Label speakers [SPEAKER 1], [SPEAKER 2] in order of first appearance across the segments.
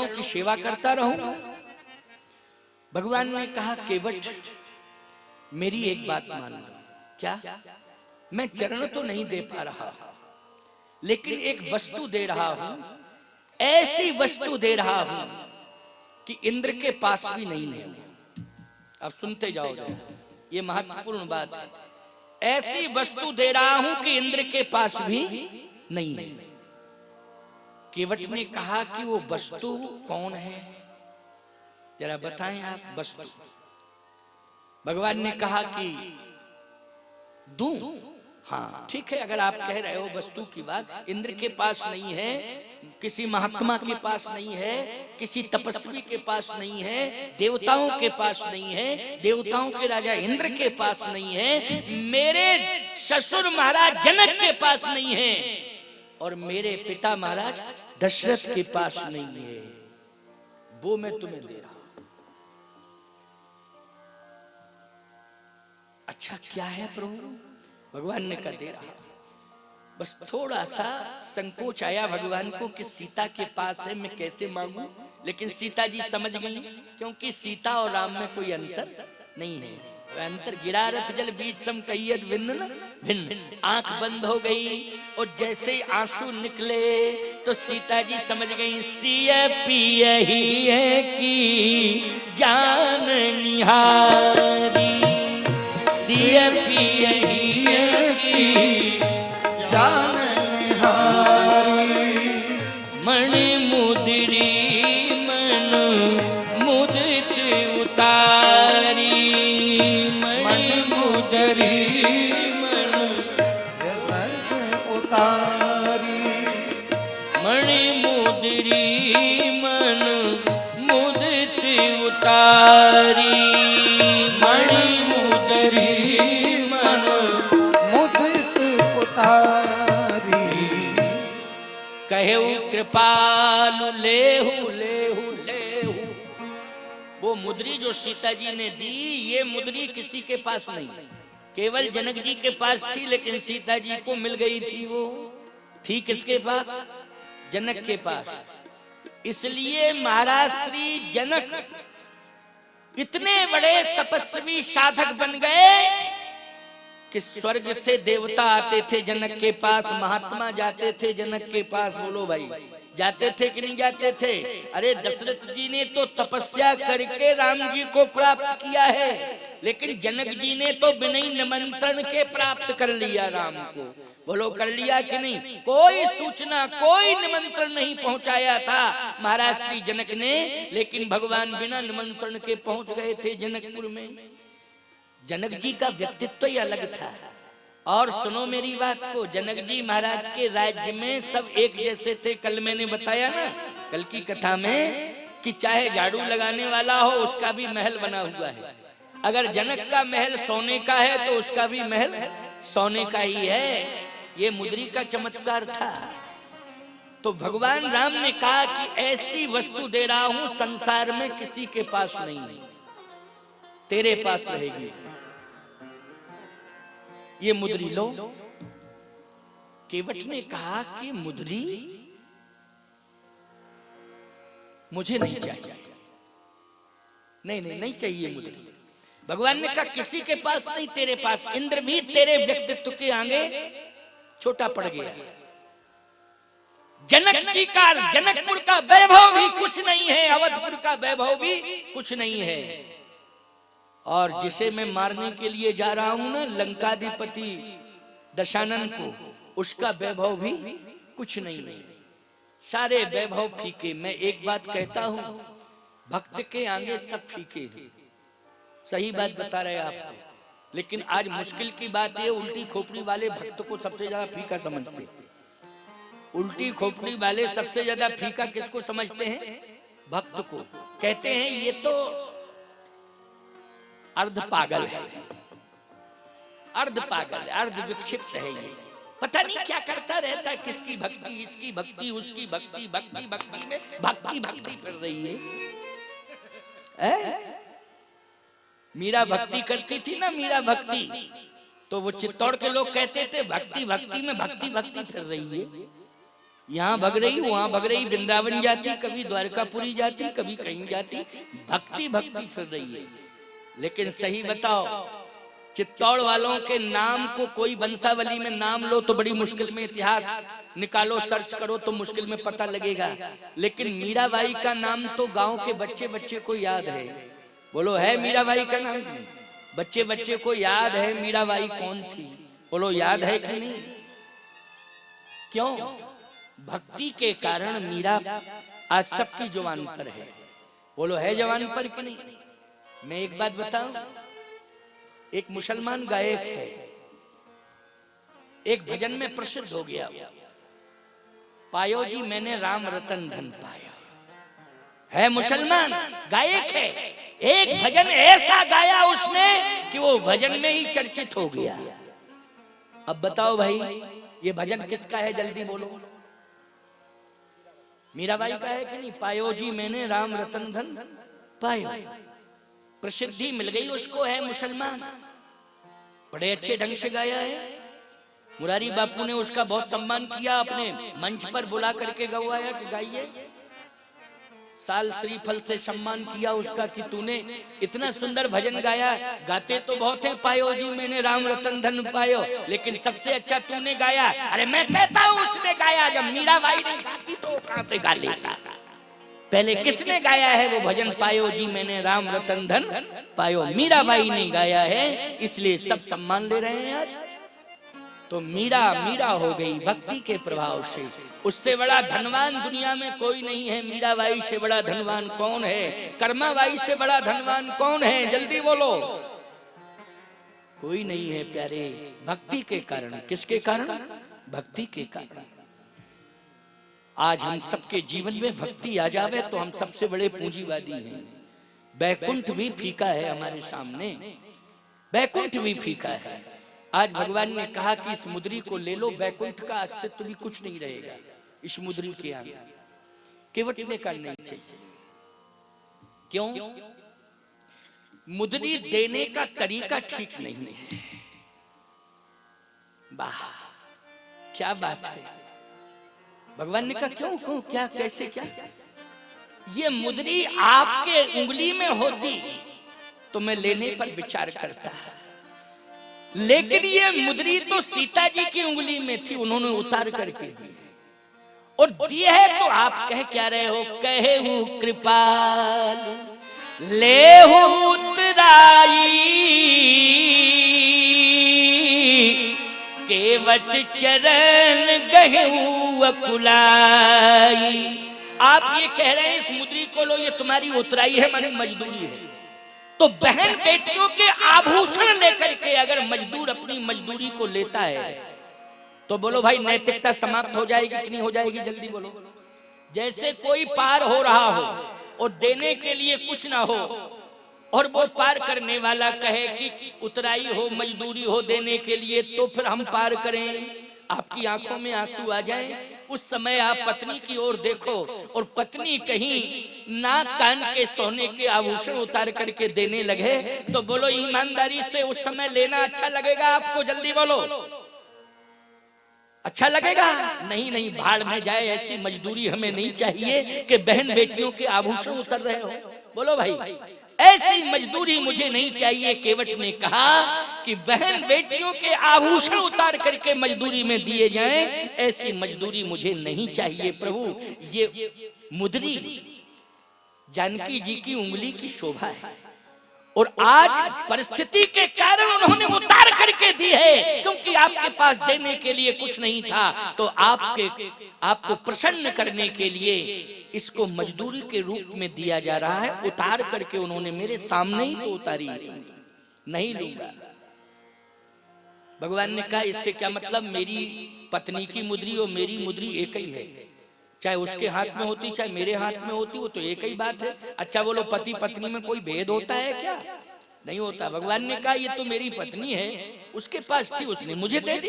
[SPEAKER 1] चरणों की सेवा करता रहूं। भगवान ने कहा केवट मेरी एक बात मान लो। क्या? मैं चरण तो नहीं दे पा रहा, लेकिन एक वस्तु दे रहा हूं, ऐसी वस्तु दे रहा हूं कि इंद्र के पास भी नहीं है। अब सुनते जाओ, ये महत्वपूर्ण बात है। ऐसी वस्तु दे रहा हूं कि इंद्र के पास भी नहीं है। केवट ने कहा कि वो वस्तु कौन है, जरा बताएं आप वस्तु। भगवान ने कहा कि दूं। हाँ ठीक है, अगर आप कह रहे हो वस्तु की बात, इंद्र के पास नहीं है, किसी महात्मा के पास नहीं है, किसी तपस्वी के पास नहीं है, देवताओं के पास नहीं है, देवताओं के राजा इंद्र के पास नहीं है, मेरे ससुर महाराज जनक के पास नहीं है, और मेरे पिता महाराज दशरथ के पास नहीं है, वो मैं तुम्हें दे रहा हूं। अच्छा क्या है प्रभु? भगवान ने कहा दे रहा। बस थोड़ा सा संकोच आया भगवान को कि सीता के पास है, मैं कैसे मांगू, लेकिन सीता जी समझ गई, क्योंकि सीता और राम में कोई अंतर नहीं है। अंतर गिरा रथ जल बीच सम कहियत भिन्न भिन्न। आंख बंद हो गई और जैसे ही आंसू निकले तो सीता जी समझ गई, सिय पिय ही है कि जान निहारी, सिय पिय ही है कि
[SPEAKER 2] जान निहारी।
[SPEAKER 1] मणि मुद्री मन मुदित उतारी,
[SPEAKER 2] मणि मुद्री मन उतारी,
[SPEAKER 1] मणि मुद्री मन मुदित उतारी,
[SPEAKER 2] मणि मुद्री मन मुदित उतारी।
[SPEAKER 1] कहेऊ कृपालु लेहु लेहु लेहु। वो मुद्री जो सीता जी ने दी, ये मुद्री किसी के पास नहीं, केवल जनक जी के पास थी, लेकिन सीता जी को मिल गई थी। वो थी किसके पास? जनक के पास। इसलिए महाराज श्री जनक इतने बड़े तपस्वी साधक बन गए कि स्वर्ग से देवता आते थे जनक के पास, महात्मा जाते थे जनक के पास। बोलो भाई, जाते थे कि नहीं जाते थे? अरे दशरथ जी ने तो तपस्या करके राम जी को प्राप्त किया है, लेकिन जनक जी ने तो बिना निमंत्रण के प्राप्त कर लिया राम को। बोलो कर लिया कि नहीं? कोई सूचना, कोई निमंत्रण नहीं पहुंचाया था महाराज श्री जनक ने, लेकिन भगवान बिना निमंत्रण के पहुंच गए थे जनकपुर में। जनक जी का व्यक्तित्व ही अलग था। और सुनो मेरी बात को, जनक जी महाराज के राज्य में सब एक जैसे थे। कल मैंने बताया ना, कल की कथा में, कि चाहे झाड़ू लगाने वाला हो उसका भी महल बना हुआ है। अगर जनक का महल सोने का है तो उसका भी महल सोने का ही है। ये मुद्री का चमत्कार था। तो भगवान राम ने कहा कि ऐसी वस्तु दे रहा हूं संसार में किसी के पास नहीं, तेरे पास रहेगी। ये मुद्री लो। केवट ने कहा कि मुद्री मुझे नहीं चाहिए, नहीं चाहिए मुद्री। भगवान ने कहा किसी के पास नहीं, तेरे पास। इंद्र भी तेरे व्यक्तित्व के आगे छोटा पड़ गया। जनक जी का, जनकपुर का वैभव भी कुछ नहीं है, अवधपुर का वैभव भी कुछ नहीं है। और जिसे मैं मारने के लिए जा रहा हूं ना, लंकाधिपति दशानन को, उसका वैभव भी कुछ नहीं है। सारे वैभव फीके। मैं एक बात कहता हूं, भक्त के आगे सब फीके हैं। सही बात बता रहे आपको। लेकिन आज मुश्किल की बात है, उल्टी खोपड़ी वाले भक्त को सबसे ज्यादा फीका समझते। उल्टी खोपड़ी वाले सबसे ज्यादा फीका किसको समझते हैं? भक्त को। कहते हैं ये तो अर्ध पागल है, अर्ध पागल, अर्ध विक्षिप्त है, ये पता नहीं क्या करता रहता है, किसकी भक्ति, इसकी भक्ति, उसकी भक्ति, भक्ति भक्ति में भक्ति कर रही है। मीरा भक्ति करती थी ना, मीरा भक्ति, तो वो चित्तौड़ के लोग कहते थे भक्ति भक्ति में भक्ति फिर रही है। यहाँ भग रही वहां भग रही, वृंदावन जाती, कभी द्वारकापुरी जाती, कभी कहीं जाती, भक्ति भक्ति फिर रही है। लेकिन सही बताओ, चित्तौड़ वालों के नाम को कोई वंशावली में नाम लो तो बड़ी मुश्किल में, इतिहास निकालो सर्च करो तो मुश्किल में पता लगेगा। लेकिन मीराबाई का नाम तो गांव के बच्चे बच्चे को याद है। बोलो है मीराबाई का नाम? बच्चे बच्चे को याद है मीराबाई कौन थी? बोलो याद है कि नहीं? क्यों? भक्ति के कारण मीरा आज सबकी जुबान पर है। बोलो है जुबान पर कि नहीं? मैं एक बात बताऊं, एक मुसलमान गायक है, एक भजन में प्रसिद्ध हो गया, पायो जी मैंने राम रतन धन पाया। है मुसलमान, गायक है, एक भजन ऐसा गाया उसने कि वो भजन में ही चर्चित हो गया। अब बताओ भाई, ये भजन किसका है? जल्दी बोलो। मीराबाई का है कि नहीं? पायो जी मैंने राम रतन धन पायो, प्रसिद्धि मिल गई उसको, है मुसलमान, बड़े अच्छे ढंग से गाया है। मुरारी बापू ने उसका बहुत सम्मान किया, अपने मंच पर बुला करके गवाया कि गाइए। साल श्रीफल से सम्मान किया उसका कि तूने इतना सुंदर भजन गाया। गाते तो बहुत हैं, पायो जी मैंने राम रतन धन पायो, लेकिन सबसे अच्छा तूने गाया। अरे मैं कहता हूँ उसने गाया, जब मीराबाई ने गाती तो कहाँ से गा लेता। पहले किसने गाया है वो भजन? पायो जी मैंने राम रतन धन पायो, मीराबाई ने गाया है, इसलिए सब सम्मान ले रहे हैं आज। तो मीरा मीरा हो गई भक्ति के प्रभाव से। उससे बड़ा धनवान दुनिया में कोई नहीं है। मीराबाई से बड़ा धनवान कौन है? कर्माबाई से बड़ा धनवान कौन है? जल्दी बोलो। कोई नहीं है प्यारे, भक्ति के कारण। किसके कारण? भक्ति के कारण। आज हम सबके जीवन में भक्ति आ जावे तो हम सबसे बड़े पूंजीवादी हैं। बैकुंठ भी फीका है हमारे सामने, बैकुंठ भी फीका है। आज भगवान ने कहा कि इस मुद्री को ले लो, बैकुंठ का अस्तित्व भी कुछ नहीं रहेगा इस मुद्री के आगे। केवटने का नहीं चाहिए। क्यों? मुद्री देने का तरीका ठीक नहीं है। वाह क्या बात है। भगवान ने कहा क्यों क्यों क्या कैसे क्या? ये मुद्री आपके उंगली में होती तो मैं लेने पर विचार करता, लेकिन ये मुद्री तो सीता जी की उंगली में थी, उन्होंने उतार करके दी और दी है। तो आप कह क्या रहे हो? कहे हूं कृपाल ले उतराई, केवट चरण गहू अकुलाई। आप ये कह रहे हैं इस मुद्री को लो, ये तुम्हारी उतराई है, मानी मजदूरी है। तो बहन बेटियों के आभूषण लेकर के अगर मजदूर अपनी मजदूरी को लेता है तो बोलो भाई नैतिकता समाप्त हो जाएगी कि नहीं हो जाएगी? जल्दी बोलो। जैसे कोई पार हो रहा हो और देने के लिए कुछ ना हो और वो पार करने वाला कहे कि उतराई हो, मजदूरी हो देने के लिए, तो फिर हम पार करें। आपकी आंखों में आंसू आ जाए, उस समय आप पत्नी की ओर देखो और पत्नी कहीं नाक कान के सोने के आभूषण उतार करके देने लगे तो बोलो ईमानदारी से उस समय लेना अच्छा लगेगा आपको? जल्दी बोलो। अच्छा लगेगा? नहीं नहीं, भाड़ में जाए, ऐसी मजदूरी हमें नहीं चाहिए कि बहन बेटियों के आभूषण उतर रहे हो। बोलो भाई, ऐसी मजदूरी मुझे नहीं चाहिए। केवट ने कहा कि बहन बेटियों के आभूषण उतार करके मजदूरी में दिए जाएं, ऐसी मजदूरी मुझे नहीं चाहिए प्रभु। ये मुद्री जानकी जी की उंगली की शोभा है और आज परिस्थिति के कारण उन्होंने उतार करके दी है, क्योंकि आपके पास देने के लिए कुछ नहीं था। तो आपको प्रसन्न करने के लिए इसको मजदूरी के रूप में दिया जा रहा है। उतार करके उन्होंने मेरे सामने ही तो उतारी, नहीं लूंगा। भगवान ने कहा इससे क्या मतलब? मेरी पत्नी की मुद्री और मेरी मुद्री एक ही है, चाहे उसके हाथ में होती चाहे मेरे हाथ में होती, वो तो एक ही बात है। अच्छा बोलो, पति पत्नी में कोई भेद होता है क्या? नहीं होता। भगवान ने कहा ये तो मेरी पत्नी है, उसके पास थी, उसने मुझे दे दी।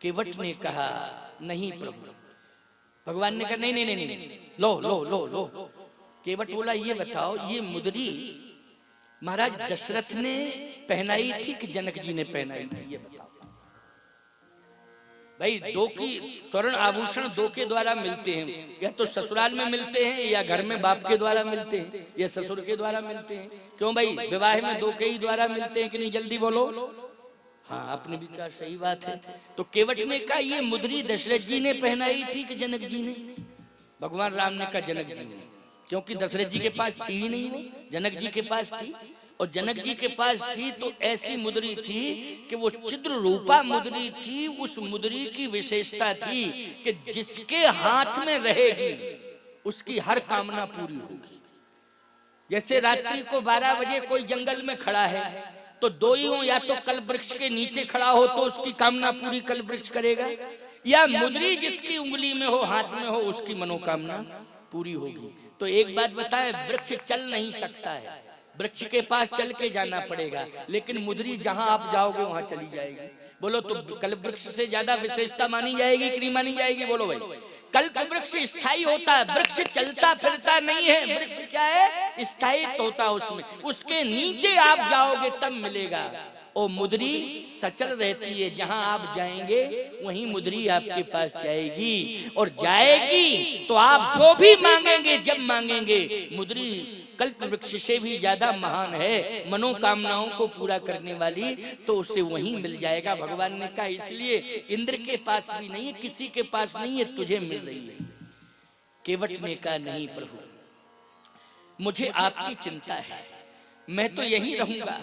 [SPEAKER 1] केवट ने कहा नहीं प्रभु। भगवान ने कहा नहीं नहीं नहीं नहीं, लो लो लो लो। केवट बोला ये बताओ, ये मुद्री महाराज दशरथ ने पहनाई थी कि जनक जी ने पहनाई थी? ये बताओ। भाई दो की स्वर्ण आभूषण दो के द्वारा मिलते हैं, या तो ससुराल में मिलते हैं या घर में बाप के द्वारा मिलते हैं या ससुर के द्वारा मिलते हैं। क्यों भाई, विवाह में दो के ही द्वारा मिलते हैं कि नहीं? जल्दी बोलो। हाँ, आपने भी कहा, सही बात है। तो केवट ने कहा ये मुद्री दशरथ जी ने पहनाई थी कि जनक जी ने? भगवान राम ने कहा जनक जी ने, क्योंकि दशरथ जी के पास थी ही नहीं, वो जनक जी के पास थी। और जनक जी के पास थी तो ऐसी मुद्री थी कि वो चिद्र रूपा मुद्री थी। उस मुद्री की विशेषता थी कि जिसके हाथ में रहेगी उसकी हर कामना पूरी होगी। जैसे रात्रि को 12 बजे कोई जंगल में खड़ा है तो दो ही हो, या तो कल्प वृक्ष के नीचे खड़ा हो तो उसकी कामना पूरी कल्प वृक्ष करेगा, या मुद्री जिसकी उंगली में हो, हाथ में हो, उसकी मनोकामना पूरी होगी। तो एक बात बताएं, वृक्ष चल नहीं सकता है, वृक्ष के पास चल के जाना पड़ेगा, लेकिन मुद्री जहां आप जाओगे वहां चली जाएगी। बोलो तो कल्प वृक्ष से ज्यादा विशेषता मानी जाएगी कि नहीं मानी जाएगी? बोलो भाई। कल्प वृक्ष स्थायी होता है, वृक्ष चलता फिरता नहीं है। वृक्ष क्या है? स्थायित्व होता है उसमें। उसके नीचे आप जाओगे तब मिलेगा। और मुद्री सचल रहती है, जहां आप जाएंगे वहीं मुद्री आपके पास जाएगी। और जाएगी तो आप जो भी मांगेंगे, जब मांगेंगे, मुद्री कल्प वृक्ष से भी ज्यादा महान है, मनोकामनाओं को पूरा करने वाली, तो उसे वहीं मिल जाएगा। भगवान ने कहा इसलिए इंद्र के पास भी नहीं है, किसी के पास नहीं है, तुझे मिल रही है। केवट ने कहा नहीं प्रभु, मुझे आपकी चिंता है, मैं तो यहीं रहूंगा,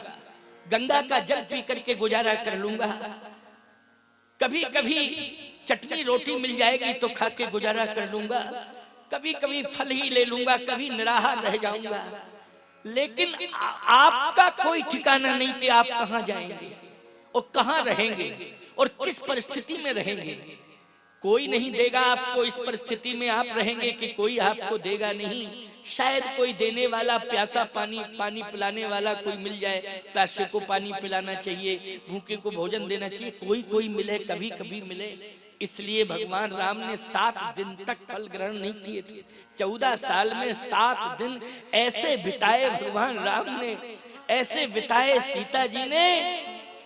[SPEAKER 1] गंगा का जल पी करके गुजारा कर लूंगा, कभी कभी चटनी रोटी मिल जाएगी तो खा के गुजारा कर लूंगा, कभी कभी फल ही ले लूंगा, कभी निराहार रह जाऊंगा। लेकिन आपका कोई ठिकाना नहीं कि आप कहां जाएंगे और कहां रहेंगे और किस परिस्थिति में रहेंगे। कोई नहीं देगा आपको इस परिस्थिति में आप रहेंगे कि कोई आपको देगा नहीं। शायद कोई देने वाला, प्यासा पानी पिलाने वाला कोई मिल जाए, प्यासे को पानी पिलाना चाहिए, भूखे को भोजन देना चाहिए, कोई मिले, कभी कभी मिले। इसलिए भगवान राम ने 7 दिन तक फल ग्रहण नहीं किए थे। 14 साल में 7 दिन ऐसे बिताए भगवान राम ने, ऐसे बिताए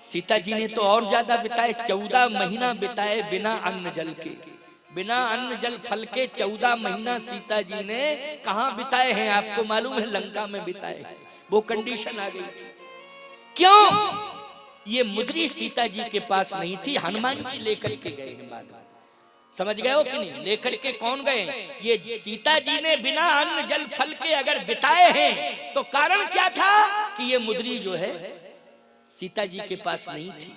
[SPEAKER 1] सीता जी ने तो और ज्यादा बिताए। 14 महीना बिताए बिना अन्न जल के, बिना अन्न जल फल के 14 महीना सीता जी ने कहां बिताए हैं आपको मालूम है? लंका में बिताए। वो कंडीशन आ गई थी। क्यों? ये मुद्री सीता जी के पास नहीं थी, हनुमान जी लेकर के गए हैं बाद में। समझ गए हो कि नहीं? लेकर के कौन गए? ये सीता जी ने बिना अन्न जल फल के अगर बिताए हैं तो कारण क्या था कि ये मुद्री जो है सीता जी के पास नहीं थी।